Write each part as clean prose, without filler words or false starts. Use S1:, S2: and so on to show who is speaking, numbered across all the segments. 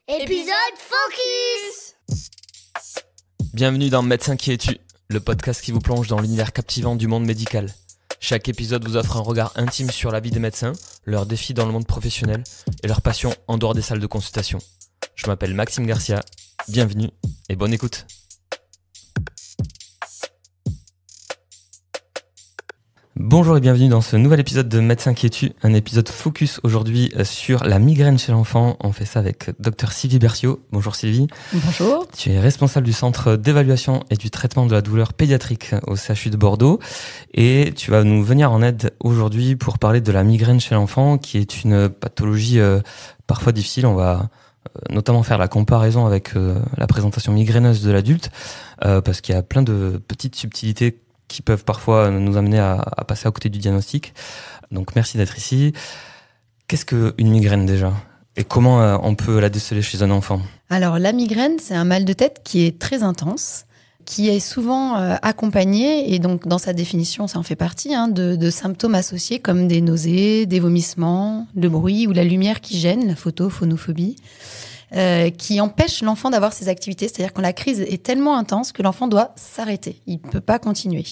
S1: Épisode Focus.
S2: Bienvenue dans Médecin qui es-tu, le podcast qui vous plonge dans l'univers captivant du monde médical. Chaque épisode vous offre un regard intime sur la vie des médecins, leurs défis dans le monde professionnel et leurs passions en dehors des salles de consultation. Je m'appelle Maxime Garcia, bienvenue et bonne écoute. Bonjour et bienvenue dans ce nouvel épisode de Médecin qui es-tu, un épisode focus aujourd'hui sur la migraine chez l'enfant. On fait ça avec Dr Sylvie Berthiaud. Bonjour Sylvie.
S3: Bonjour.
S2: Tu es responsable du centre d'évaluation et du traitement de la douleur pédiatrique au CHU de Bordeaux et tu vas nous venir en aide aujourd'hui pour parler de la migraine chez l'enfant qui est une pathologie parfois difficile. On va notamment faire la comparaison avec la présentation migraineuse de l'adulte parce qu'il y a plein de petites subtilités qui peuvent parfois nous amener à passer à côté du diagnostic. Donc merci d'être ici. Qu'est-ce qu'une migraine déjà ? Et comment on peut la déceler chez un enfant ?
S3: Alors la migraine, c'est un mal de tête qui est très intense, qui est souvent accompagné, et donc dans sa définition, ça en fait partie, de symptômes associés comme des nausées, des vomissements, le bruit ou la lumière qui gêne, la photophonophobie. Qui empêche l'enfant d'avoir ses activités. C'est-à-dire quand la crise est tellement intense que l'enfant doit s'arrêter. Il ne peut pas continuer.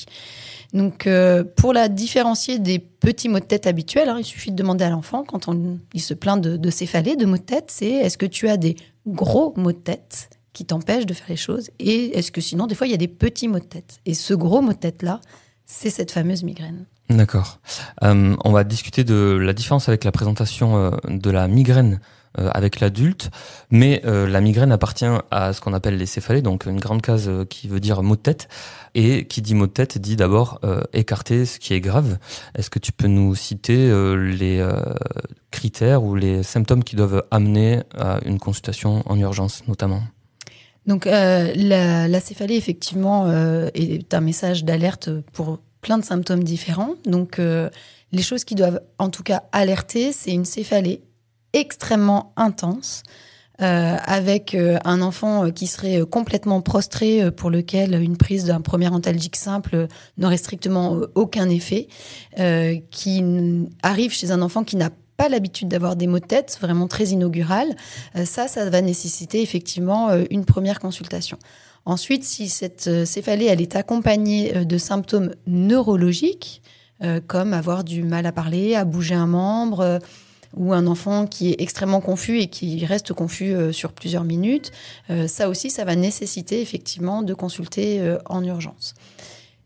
S3: Donc, pour la différencier des petits maux de tête habituels, il suffit de demander à l'enfant, quand il se plaint de céphalée, de maux de tête, c'est est-ce que tu as des gros maux de tête qui t'empêchent de faire les choses ? Et est-ce que sinon, des fois, il y a des petits maux de tête ? Et ce gros mot de tête-là, c'est cette fameuse migraine.
S2: D'accord. On va discuter de la différence avec la présentation de la migraine avec l'adulte, mais la migraine appartient à ce qu'on appelle les céphalées, donc une grande case qui veut dire maux de tête, et qui dit maux de tête dit d'abord écarter ce qui est grave. Est-ce que tu peux nous citer les critères ou les symptômes qui doivent amener à une consultation en urgence notamment ?
S3: Donc la céphalée effectivement est un message d'alerte pour plein de symptômes différents. Donc les choses qui doivent en tout cas alerter, c'est une céphalée extrêmement intense, avec un enfant qui serait complètement prostré, pour lequel une prise d'un premier antalgique simple n'aurait strictement aucun effet, qui arrive chez un enfant qui n'a pas l'habitude d'avoir des maux de tête, vraiment très inaugural. Ça va nécessiter effectivement une première consultation. Ensuite, si cette céphalée elle est accompagnée de symptômes neurologiques, comme avoir du mal à parler, à bouger un membre, ou un enfant qui est extrêmement confus et qui reste confus sur plusieurs minutes, ça aussi, ça va nécessiter effectivement de consulter en urgence.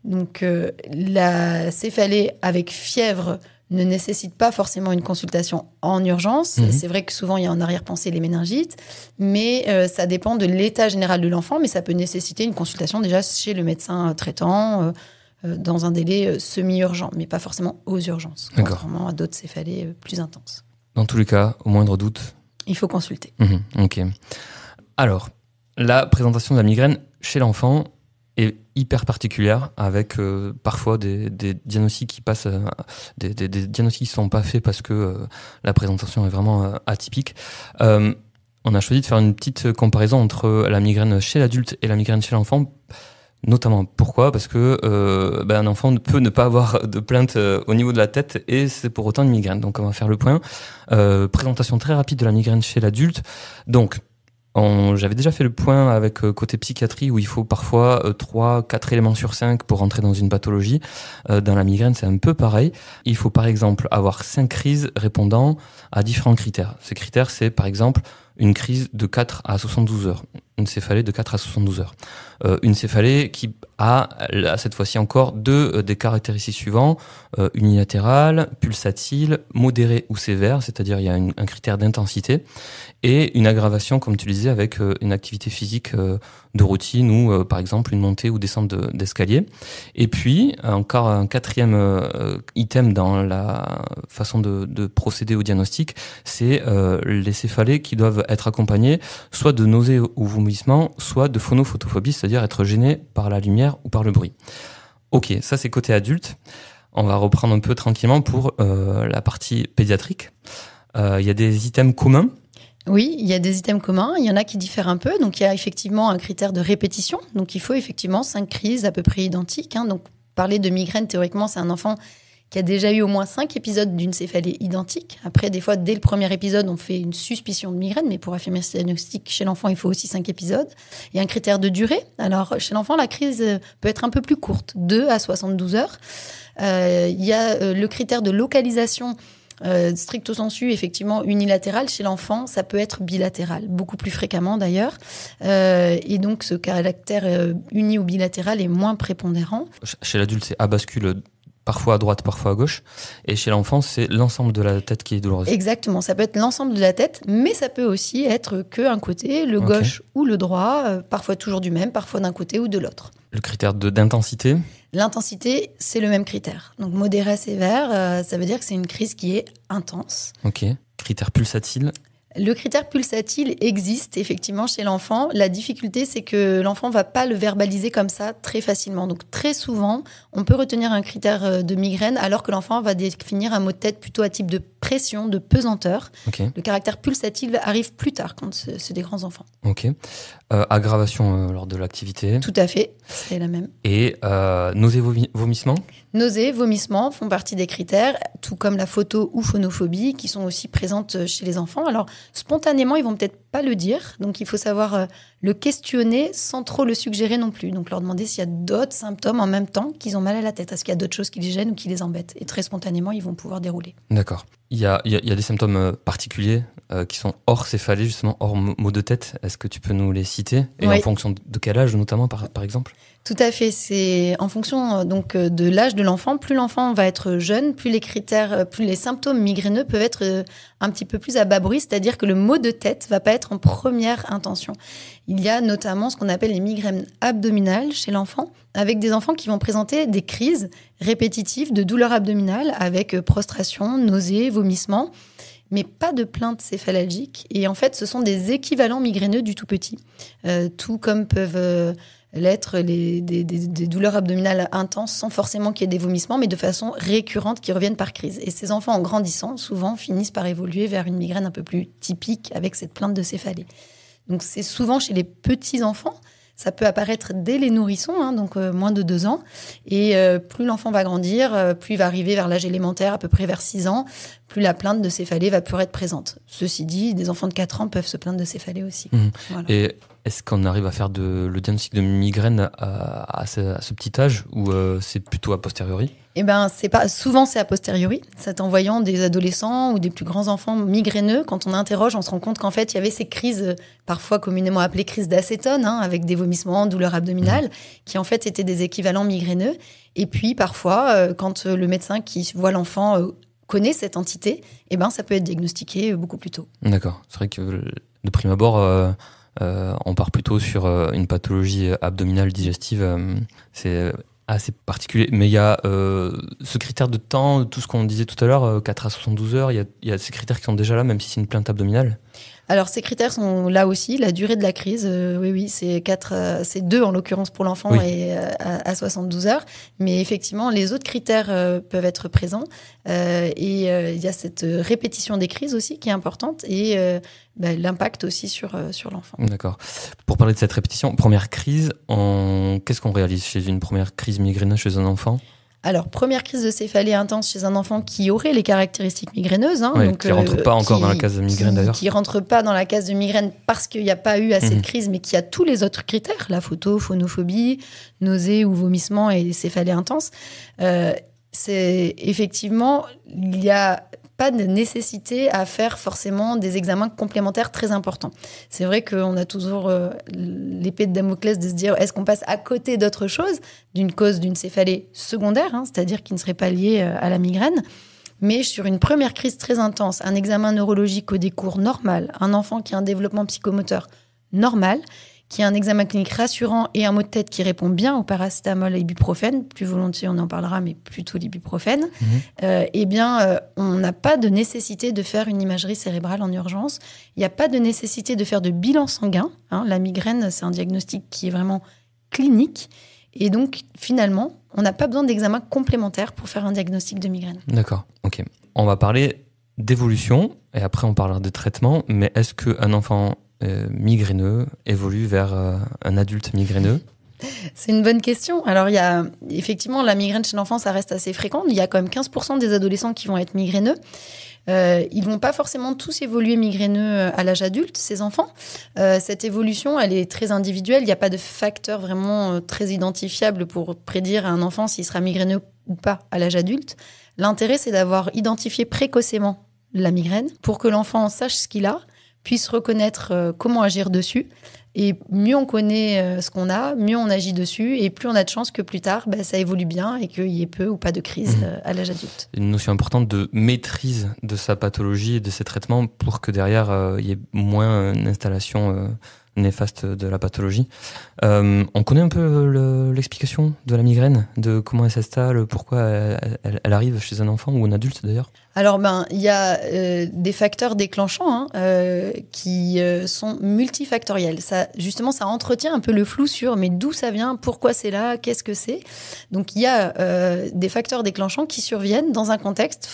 S3: Donc, la céphalée avec fièvre ne nécessite pas forcément une consultation en urgence. C'est vrai que souvent, il y a en arrière-pensée les méningites, mais ça dépend de l'état général de l'enfant, mais ça peut nécessiter une consultation déjà chez le médecin traitant, dans un délai semi-urgent, mais pas forcément aux urgences, contrairement à d'autres céphalées plus intenses.
S2: Dans tous les cas, au moindre doute,
S3: il faut consulter.
S2: Ok. Alors, la présentation de la migraine chez l'enfant est hyper particulière, avec parfois des diagnostics qui passent, des diagnostics qui ne sont pas faits parce que la présentation est vraiment atypique. On a choisi de faire une petite comparaison entre la migraine chez l'adulte et la migraine chez l'enfant. Notamment, pourquoi ? Parce que un enfant peut ne pas avoir de plainte au niveau de la tête et c'est pour autant une migraine. Donc on va faire le point. Présentation très rapide de la migraine chez l'adulte. Donc j'avais déjà fait le point avec côté psychiatrie où il faut parfois 3-4 éléments sur 5 pour rentrer dans une pathologie. Dans la migraine, c'est un peu pareil. Il faut par exemple avoir 5 crises répondant à différents critères. Ces critères, c'est par exemple une crise de 4 à 72 heures. Une céphalée de 4 à 72 heures. Une céphalée qui a cette fois-ci encore des caractéristiques suivantes, unilatérale, pulsatile, modérée ou sévère, c'est-à-dire il y a un critère d'intensité, et une aggravation, comme tu le disais, avec une activité physique de routine ou par exemple une montée ou descente d'escalier. Et puis, encore un quatrième item dans la façon de procéder au diagnostic, c'est les céphalées qui doivent être accompagnées soit de nausées ou vomissements, soit de phonophotophobie, c'est-à-dire être gêné par la lumière ou par le bruit. Ok, ça c'est côté adulte. On va reprendre un peu tranquillement pour la partie pédiatrique. Il y a des items communs.
S3: Oui, il y a des items communs. Il y en a qui diffèrent un peu. Donc, il y a effectivement un critère de répétition. Donc, il faut effectivement 5 crises à peu près identiques. Donc, parler de migraine, théoriquement, c'est un enfant qui a déjà eu au moins 5 épisodes d'une céphalée identique. Après, des fois, dès le premier épisode, on fait une suspicion de migraine, mais pour affirmer ce diagnostic chez l'enfant, il faut aussi 5 épisodes. Il y a un critère de durée. Alors, chez l'enfant, la crise peut être un peu plus courte, 2 à 72 heures. Il y a le critère de localisation stricto sensu, effectivement, unilatéral. Chez l'enfant, ça peut être bilatéral, beaucoup plus fréquemment d'ailleurs. Et donc, ce caractère uni ou bilatéral est moins prépondérant.
S2: Chez l'adulte, c'est à bascule parfois à droite, parfois à gauche. Et chez l'enfant, c'est l'ensemble de la tête qui est douloureuse.
S3: Exactement, ça peut être l'ensemble de la tête, mais ça peut aussi être qu'un côté, le gauche ou le droit, parfois toujours du même, parfois d'un côté ou de l'autre.
S2: Le critère d'intensité?
S3: L'intensité, c'est le même critère. Donc modéré à sévère, ça veut dire que c'est une crise qui est intense.
S2: Ok. Critère pulsatile?
S3: Le critère pulsatile existe effectivement chez l'enfant. La difficulté, c'est que l'enfant ne va pas le verbaliser comme ça très facilement. Donc très souvent, on peut retenir un critère de migraine alors que l'enfant va définir un mot de tête plutôt à type de pression, de pesanteur.
S2: Okay.
S3: Le caractère pulsatile arrive plus tard quand c'est des grands enfants.
S2: Ok. Aggravation lors de l'activité?
S3: Tout à fait, c'est la même.
S2: Et nausées, vomissements?
S3: Nausées, vomissements font partie des critères, tout comme la photo ou phonophobie, qui sont aussi présentes chez les enfants. Alors, spontanément, ils vont peut-être pas le dire, donc il faut savoir le questionner sans trop le suggérer non plus. Donc, leur demander s'il y a d'autres symptômes en même temps qu'ils ont mal à la tête, est-ce qu'il y a d'autres choses qui les gênent ou qui les embêtent. Et très spontanément, ils vont pouvoir dérouler.
S2: D'accord. Il y a des symptômes particuliers qui sont hors céphalée, justement, hors maux de tête. Est-ce que tu peux nous les citer? Et
S3: oui.
S2: En fonction de quel âge, notamment, par exemple?
S3: Tout à fait. C'est en fonction donc de l'âge de l'enfant. Plus l'enfant va être jeune, plus les symptômes migraineux peuvent être un petit peu plus à bas bruit, c'est-à-dire que le maux de tête va pas être en première intention. Il y a notamment ce qu'on appelle les migraines abdominales chez l'enfant, avec des enfants qui vont présenter des crises répétitives de douleurs abdominales avec prostration, nausées, vomissements, mais pas de plainte céphalalgique. Et en fait, ce sont des équivalents migraineux du tout petit, tout comme peuvent l'être des douleurs abdominales intenses sans forcément qu'il y ait des vomissements, mais de façon récurrente qui reviennent par crise. Et ces enfants, en grandissant, souvent finissent par évoluer vers une migraine un peu plus typique avec cette plainte de céphalée. Donc c'est souvent chez les petits enfants. Ça peut apparaître dès les nourrissons, donc moins de 2 ans. Et plus l'enfant va grandir, plus il va arriver vers l'âge élémentaire, à peu près vers 6 ans, plus la plainte de céphalée va pouvoir être présente. Ceci dit, des enfants de 4 ans peuvent se plaindre de céphalée aussi.
S2: Voilà. Et est-ce qu'on arrive à faire le diagnostic de migraine à ce petit âge ou c'est plutôt a posteriori?
S3: Eh ben, souvent c'est a posteriori. C'est en voyant des adolescents ou des plus grands enfants migraineux, quand on interroge, on se rend compte qu'en fait, il y avait ces crises, parfois communément appelées crises d'acétone, avec des vomissements, douleurs abdominales, qui en fait étaient des équivalents migraineux. Et puis parfois, quand le médecin qui voit l'enfant connaît cette entité, eh ben, ça peut être diagnostiqué beaucoup plus tôt.
S2: D'accord. C'est vrai que de prime abord, on part plutôt sur une pathologie abdominale digestive. C'est assez particulier. Mais il y a ce critère de temps, tout ce qu'on disait tout à l'heure, 4 à 72 heures, il y a ces critères qui sont déjà là, même si c'est une plainte abdominale.
S3: Alors, ces critères sont là aussi. La durée de la crise, oui, c'est 2 en l'occurrence pour l'enfant, oui. Et à 72 heures. Mais effectivement, les autres critères peuvent être présents. Et il y a cette répétition des crises aussi qui est importante et l'impact aussi sur l'enfant.
S2: D'accord. Pour parler de cette répétition, première crise, qu'est-ce qu'on réalise chez une première crise migraineuse chez un enfant ?
S3: Alors, première crise de céphalée intense chez un enfant qui aurait les caractéristiques migraineuses.
S2: Donc, qui ne rentre pas encore dans la case de migraine d'ailleurs.
S3: Qui ne rentre pas dans la case de migraine parce qu'il n'y a pas eu assez de crise, mais qui a tous les autres critères, la photo, phonophobie, nausées ou vomissements et céphalée intense. C'est effectivement, il n'y a pas de nécessité à faire forcément des examens complémentaires très importants. C'est vrai qu'on a toujours l'épée de Damoclès de se dire est-ce qu'on passe à côté d'autre chose, d'une cause d'une céphalée secondaire, c'est-à-dire qui ne serait pas liée à la migraine. Mais sur une première crise très intense, un examen neurologique au décours normal, un enfant qui a un développement psychomoteur normal, qui a un examen clinique rassurant et un mot de tête qui répond bien au paracétamol et ibuprofène, plus volontiers on en parlera, mais plutôt l'ibuprofène, on n'a pas de nécessité de faire une imagerie cérébrale en urgence. Il n'y a pas de nécessité de faire de bilan sanguin. La migraine, c'est un diagnostic qui est vraiment clinique. Et donc, finalement, on n'a pas besoin d'examen complémentaire pour faire un diagnostic de migraine.
S2: D'accord, ok. On va parler d'évolution et après on parlera de traitement, mais est-ce qu'un enfant migraineux évolue vers un adulte migraineux?
S3: C'est une bonne question. Alors, il y a effectivement la migraine chez l'enfant, ça reste assez fréquent. Il y a quand même 15% des adolescents qui vont être migraineux. Ils vont pas forcément tous évoluer migraineux à l'âge adulte, ces enfants. Cette évolution, elle est très individuelle. Il n'y a pas de facteur vraiment très identifiable pour prédire à un enfant s'il sera migraineux ou pas à l'âge adulte. L'intérêt, c'est d'avoir identifié précocement la migraine pour que l'enfant sache ce qu'il a, puisse reconnaître comment agir dessus. Et mieux on connaît ce qu'on a, mieux on agit dessus, et plus on a de chances que plus tard, ça évolue bien et qu'il y ait peu ou pas de crise à l'âge adulte.
S2: Une notion importante de maîtrise de sa pathologie et de ses traitements pour que derrière, il y ait moins une installation néfaste de la pathologie. On connaît un peu l'explication de la migraine, de comment elle s'installe, pourquoi elle arrive chez un enfant ou un adulte d'ailleurs.
S3: Alors, il y a des facteurs déclenchants qui sont multifactoriels. Justement, ça entretient un peu le flou sur mais d'où ça vient, pourquoi c'est là, qu'est-ce que c'est. Donc, il y a des facteurs déclenchants qui surviennent dans un contexte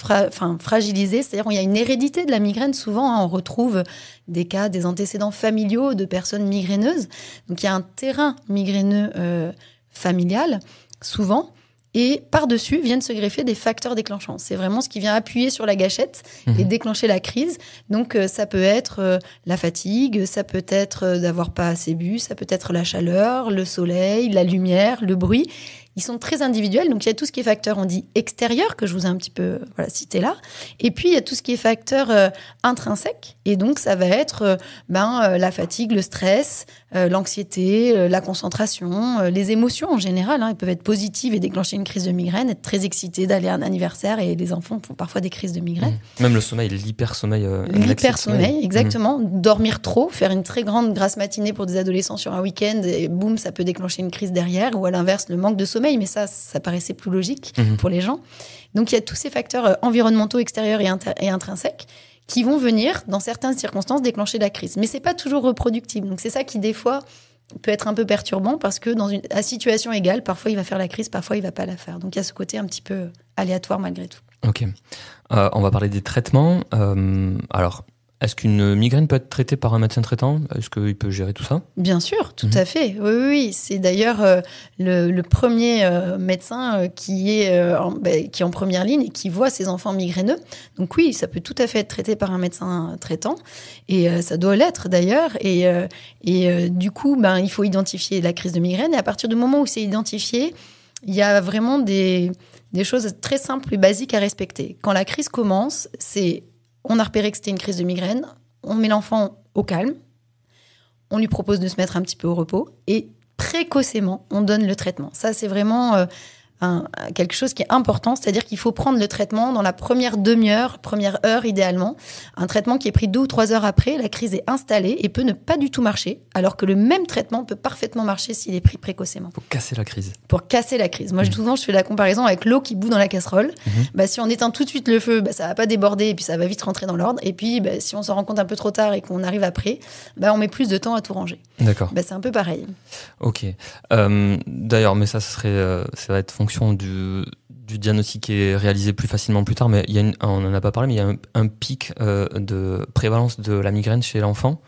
S3: fragilisé. C'est-à-dire qu'il y a une hérédité de la migraine. Souvent, on retrouve des cas, des antécédents familiaux de personnes migraineuses. Donc, il y a un terrain migraineux familial, souvent. Et par-dessus viennent se greffer des facteurs déclenchants. C'est vraiment ce qui vient appuyer sur la gâchette et déclencher la crise. Donc, ça peut être la fatigue, ça peut être d'avoir pas assez bu, ça peut être la chaleur, le soleil, la lumière, le bruit. Ils sont très individuels. Donc, il y a tout ce qui est facteur, on dit extérieur, que je vous ai un petit peu cité là. Et puis, il y a tout ce qui est facteur intrinsèque. Et donc, ça va être la fatigue, le stress, l'anxiété, la concentration, les émotions en général. Elles peuvent être positives et déclencher une crise de migraine, être très excités d'aller à un anniversaire. Et les enfants font parfois des crises de migraine.
S2: Même le sommeil, l'hypersommeil.
S3: L'hypersommeil, exactement. Dormir trop, faire une très grande grasse matinée pour des adolescents sur un week-end, et boum, ça peut déclencher une crise derrière. Ou à l'inverse, le manque de sommeil. Mais ça paraissait plus logique pour les gens. Donc, il y a tous ces facteurs environnementaux, extérieurs et intrinsèques qui vont venir, dans certaines circonstances, déclencher la crise. Mais c'est pas toujours reproductible. Donc, c'est ça qui, des fois, peut être un peu perturbant parce que à situation égale, parfois, il va faire la crise, parfois, il va pas la faire. Donc, il y a ce côté un petit peu aléatoire malgré tout.
S2: Ok. On va parler des traitements. Alors, est-ce qu'une migraine peut être traitée par un médecin traitant ? Est-ce qu'il peut gérer tout ça ?
S3: Bien sûr, tout à fait. Oui. C'est d'ailleurs le premier médecin qui est en première ligne et qui voit ses enfants migraineux. Donc oui, ça peut tout à fait être traité par un médecin traitant. Et ça doit l'être d'ailleurs. Et du coup, il faut identifier la crise de migraine. Et à partir du moment où c'est identifié, il y a vraiment des choses très simples et basiques à respecter. Quand la crise commence, on a repéré que c'était une crise de migraine, on met l'enfant au calme, on lui propose de se mettre un petit peu au repos et précocement, on donne le traitement. Ça, c'est vraiment quelque chose qui est important, c'est-à-dire qu'il faut prendre le traitement dans la première demi-heure, première heure idéalement. Un traitement qui est pris 2 ou 3 heures après, la crise est installée et peut ne pas du tout marcher, alors que le même traitement peut parfaitement marcher s'il est pris précocement.
S2: Pour casser la crise.
S3: Pour casser la crise. Moi, souvent, je fais la comparaison avec l'eau qui bout dans la casserole. Si on éteint tout de suite le feu, ça va pas déborder et puis ça va vite rentrer dans l'ordre. Et puis, si on s'en rend compte un peu trop tard et qu'on arrive après, on met plus de temps à tout ranger. D'accord. C'est un peu pareil.
S2: Ok. D'ailleurs, mais ça va être fonction du diagnostic qui est réalisé plus facilement plus tard, mais on n'en a pas parlé, mais il y a un pic de prévalence de la migraine chez l'enfant.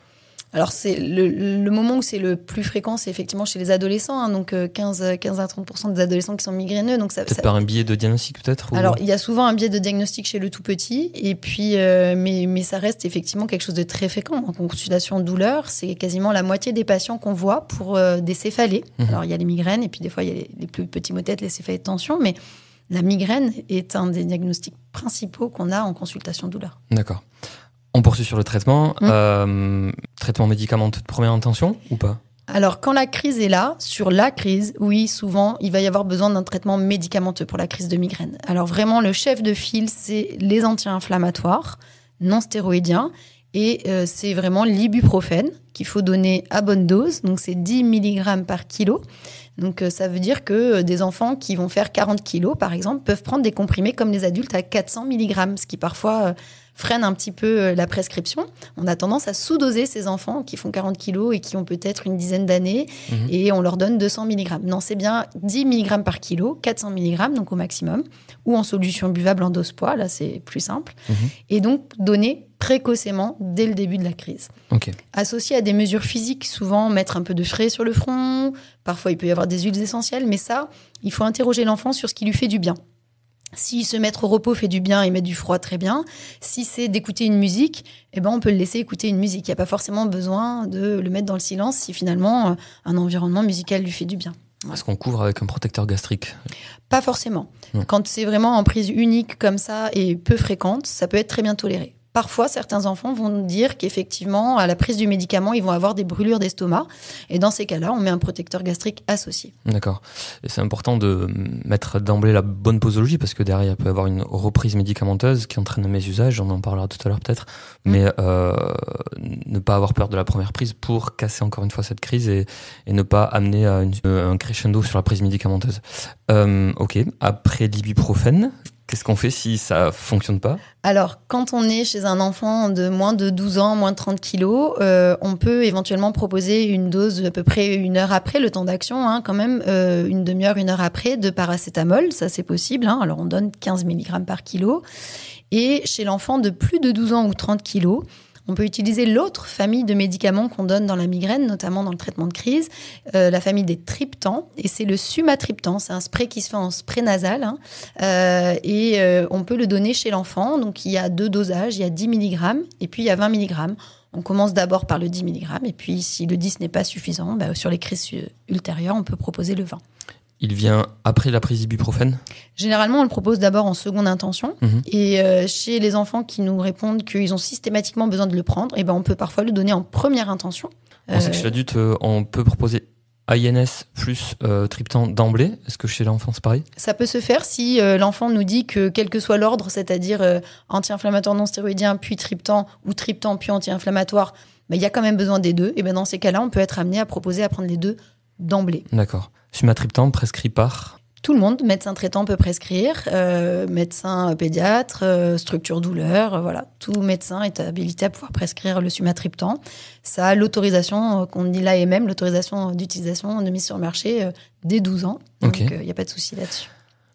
S3: Alors, c'est le moment où c'est le plus fréquent, c'est effectivement chez les adolescents, donc 15 à 30% des adolescents qui sont migraineux. Donc
S2: peut-être par un biais de diagnostic, peut-être ou...
S3: Alors, il y a souvent un biais de diagnostic chez le tout petit, et puis, mais ça reste effectivement quelque chose de très fréquent. En consultation douleur, c'est quasiment la moitié des patients qu'on voit pour des céphalées. Alors, il y a les migraines, et puis des fois, il y a les plus petits maux de tête, les céphalées de tension, mais la migraine est un des diagnostics principaux qu'on a en consultation douleur.
S2: D'accord. On poursuit sur le traitement. Traitement médicamenteux de première intention ou pas ?
S3: Alors, quand la crise est là, sur la crise, oui, souvent, il va y avoir besoin d'un traitement médicamenteux pour la crise de migraine. Alors, vraiment, le chef de file, c'est les anti-inflammatoires non stéroïdiens. Et c'est vraiment l'ibuprofène qu'il faut donner à bonne dose. Donc, c'est 10 mg par kilo. Donc, ça veut dire que des enfants qui vont faire 40 kilos, par exemple, peuvent prendre des comprimés comme les adultes à 400 mg, ce qui parfois freine un petit peu la prescription. On a tendance à sous-doser ces enfants qui font 40 kilos et qui ont peut-être une dizaine d'années et on leur donne 200 mg. Non, c'est bien 10 mg par kilo, 400 mg, donc au maximum, ou en solution buvable en dose poids, là c'est plus simple. Et donc donner précocement dès le début de la crise.
S2: Okay.
S3: Associé à des mesures physiques, souvent mettre un peu de frais sur le front, parfois il peut y avoir des huiles essentielles, mais ça, il faut interroger l'enfant sur ce qui lui fait du bien. Si se mettre au repos fait du bien et mettre du froid, très bien. Si c'est d'écouter une musique, eh ben on peut le laisser écouter une musique. Il n'y a pas forcément besoin de le mettre dans le silence si finalement un environnement musical lui fait du bien.
S2: Est-ce qu'on couvre avec un protecteur gastrique ?
S3: Pas forcément. Quand c'est vraiment en prise unique comme ça et peu fréquente, ça peut être très bien toléré. Parfois, certains enfants vont dire qu'effectivement, à la prise du médicament, ils vont avoir des brûlures d'estomac. Et dans ces cas-là, on met un protecteur gastrique associé.
S2: D'accord. Et c'est important de mettre d'emblée la bonne posologie parce que derrière, il peut y avoir une reprise médicamenteuse qui entraîne un mésusage. On en parlera tout à l'heure peut-être. Mais ne pas avoir peur de la première prise pour casser encore une fois cette crise et ne pas amener à un crescendo sur la prise médicamenteuse. Ok. Après l'ibuprofène, qu'est-ce qu'on fait si ça fonctionne pas ?
S3: Alors, quand on est chez un enfant de moins de 12 ans, moins de 30 kilos, on peut éventuellement proposer une dose à peu près 1 heure après, le temps d'action, quand même, une demi-heure, 1 heure après, de paracétamol. Ça, c'est possible. Alors, on donne 15 mg par kilo. Et chez l'enfant de plus de 12 ans ou 30 kilos, on peut utiliser l'autre famille de médicaments qu'on donne dans la migraine, notamment dans le traitement de crise, la famille des triptans, et c'est le sumatriptan. C'est un spray qui se fait en spray nasal, et on peut le donner chez l'enfant. Donc il y a 2 dosages, il y a 10 mg et puis il y a 20 mg. On commence d'abord par le 10 mg, et puis si le 10 n'est pas suffisant, sur les crises ultérieures, on peut proposer le 20.
S2: Il vient après la prise d'ibuprofène ?
S3: Généralement, on le propose d'abord en seconde intention. Et chez les enfants qui nous répondent qu'ils ont systématiquement besoin de le prendre, on peut parfois le donner en première intention.
S2: On sait que chez l'adulte, on peut proposer INS plus triptan d'emblée. Est-ce que chez l'enfant, c'est pareil ?
S3: Ça peut se faire si l'enfant nous dit que quel que soit l'ordre, c'est-à-dire anti-inflammatoire non stéroïdien, puis triptan, ou triptan, puis anti-inflammatoire, il y a quand même besoin des deux. Et dans ces cas-là, on peut être amené à proposer à prendre les deux d'emblée.
S2: D'accord. Sumatriptan prescrit par ?
S3: Tout le monde, médecin traitant peut prescrire, médecin pédiatre, structure douleur, voilà. Tout médecin est habilité à pouvoir prescrire le sumatriptan. Ça a l'autorisation, qu'on dit l'AMM, l'autorisation d'utilisation de mise sur le marché dès 12 ans. Donc il n'y a pas de souci là-dessus.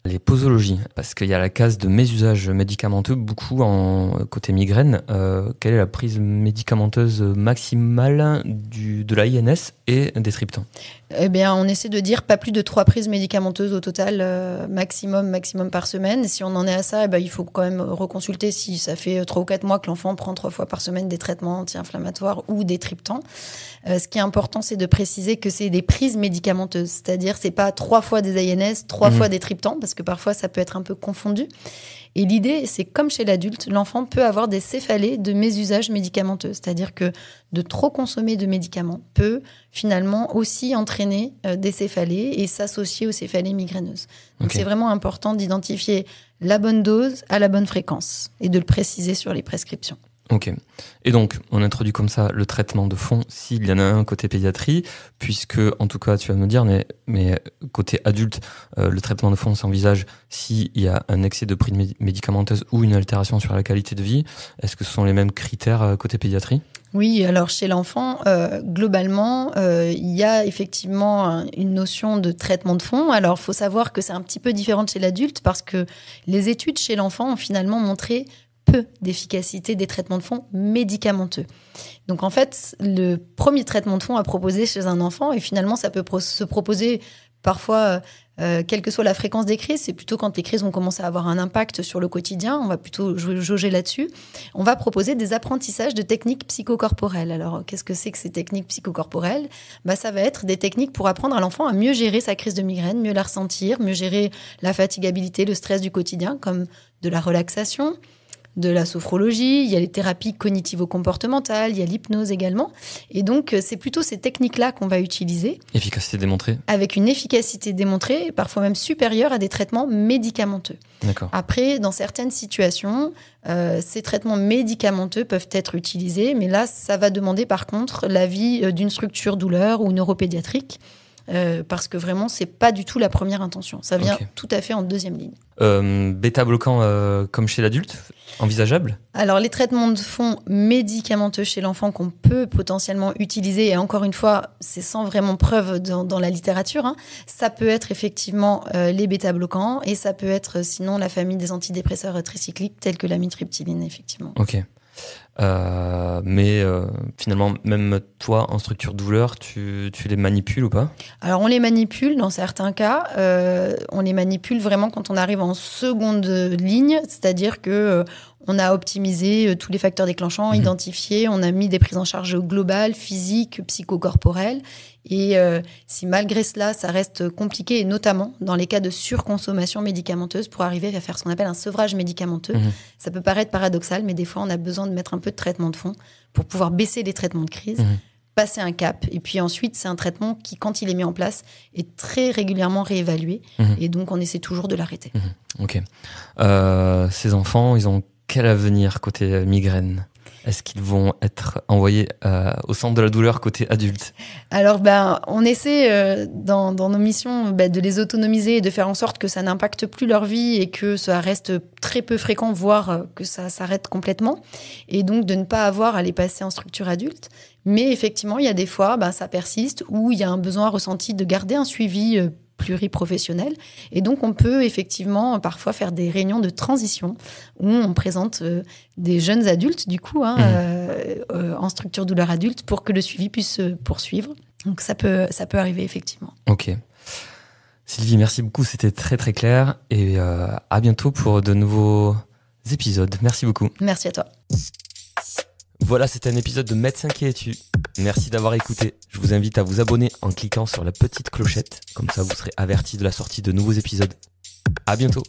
S2: Les posologies, parce qu'il y a la case de mésusage médicamenteux, beaucoup en côté migraine. Quelle est la prise médicamenteuse maximale de la INS et des triptans ?
S3: On essaie de dire pas plus de 3 prises médicamenteuses au total, maximum par semaine. Et si on en est à ça, il faut quand même reconsulter si ça fait 3 ou 4 mois que l'enfant prend 3 fois par semaine des traitements anti-inflammatoires ou des triptans. Ce qui est important, c'est de préciser que c'est des prises médicamenteuses. C'est-à-dire, c'est pas 3 fois des INS, 3 fois des triptans, parce que parfois, ça peut être un peu confondu. Et l'idée, c'est comme chez l'adulte, l'enfant peut avoir des céphalées de mésusage médicamenteux. C'est-à-dire que de trop consommer de médicaments peut finalement aussi entraîner des céphalées et s'associer aux céphalées migraineuses. Donc c'est vraiment important d'identifier la bonne dose à la bonne fréquence et de le préciser sur les prescriptions.
S2: Ok. Et donc, on introduit comme ça le traitement de fond, s'il y en a un côté pédiatrie, puisque, en tout cas, tu vas me dire, mais côté adulte, le traitement de fond s'envisage s'il y a un excès de prise médicamenteuse ou une altération sur la qualité de vie. Est-ce que ce sont les mêmes critères côté pédiatrie ?
S3: Oui, alors chez l'enfant, globalement, il y a effectivement une notion de traitement de fond. Alors, il faut savoir que c'est un petit peu différent de chez l'adulte parce que les études chez l'enfant ont finalement montré peu d'efficacité des traitements de fond médicamenteux. Donc en fait, le premier traitement de fond à proposer chez un enfant, et finalement ça peut se proposer parfois, quelle que soit la fréquence des crises, c'est plutôt quand les crises vont commencer à avoir un impact sur le quotidien, on va plutôt jauger là-dessus, on va proposer des apprentissages de techniques psychocorporelles. Alors qu'est-ce que c'est que ces techniques psychocorporelles ? Ça va être des techniques pour apprendre à l'enfant à mieux gérer sa crise de migraine, mieux la ressentir, mieux gérer la fatigabilité, le stress du quotidien, comme de la relaxation, de la sophrologie, il y a les thérapies cognitivo-comportementales, il y a l'hypnose également. Et donc, c'est plutôt ces techniques-là qu'on va utiliser.
S2: Efficacité démontrée.
S3: Avec une efficacité démontrée, parfois même supérieure à des traitements médicamenteux.
S2: D'accord.
S3: Après, dans certaines situations, ces traitements médicamenteux peuvent être utilisés, mais là, ça va demander par contre l'avis d'une structure douleur ou neuropédiatrique. parce que vraiment, c'est pas du tout la première intention. Ça vient
S2: Ok.
S3: tout à fait en deuxième ligne.
S2: Bêta-bloquant comme chez l'adulte, envisageable?
S3: Alors, les traitements de fond médicamenteux chez l'enfant qu'on peut potentiellement utiliser, et encore une fois, c'est sans vraiment preuve dans la littérature, hein, ça peut être effectivement les bêta-bloquants, et ça peut être sinon la famille des antidépresseurs tricycliques, tels que l'amitriptyline, effectivement.
S2: Ok. Mais finalement, même toi, en structure douleur, tu les manipules ou pas?
S3: Alors, on les manipule dans certains cas. On les manipule vraiment quand on arrive en seconde ligne, c'est-à-dire que on a optimisé tous les facteurs déclenchants, identifié, on a mis des prises en charge globales, physiques, psychocorporelles. Et si malgré cela, ça reste compliqué, et notamment dans les cas de surconsommation médicamenteuse, pour arriver à faire ce qu'on appelle un sevrage médicamenteux, ça peut paraître paradoxal, mais des fois, on a besoin de mettre un peu de traitement de fond pour pouvoir baisser les traitements de crise. Passer un cap. Et puis ensuite, c'est un traitement qui, quand il est mis en place, est très régulièrement réévalué. Et donc, on essaie toujours de l'arrêter.
S2: Ok. Ces enfants, ils ont quel avenir côté migraine? Est-ce qu'ils vont être envoyés au centre de la douleur côté adulte?
S3: Alors, on essaie dans nos missions de les autonomiser et de faire en sorte que ça n'impacte plus leur vie et que ça reste très peu fréquent, voire que ça s'arrête complètement. Et donc, de ne pas avoir à les passer en structure adulte. Mais effectivement, il y a des fois, ça persiste, où il y a un besoin ressenti de garder un suivi pluriprofessionnel. Et donc, on peut effectivement parfois faire des réunions de transition où on présente des jeunes adultes, du coup, en structure douleur adulte pour que le suivi puisse se poursuivre. Donc, ça peut arriver, effectivement.
S2: Ok. Sylvie, merci beaucoup. C'était très, très clair. Et à bientôt pour de nouveaux épisodes. Merci beaucoup.
S3: Merci à toi.
S2: Voilà, c'était un épisode de Médecin qui es-tu. Merci d'avoir écouté. Je vous invite à vous abonner en cliquant sur la petite clochette. Comme ça, vous serez averti de la sortie de nouveaux épisodes. À bientôt.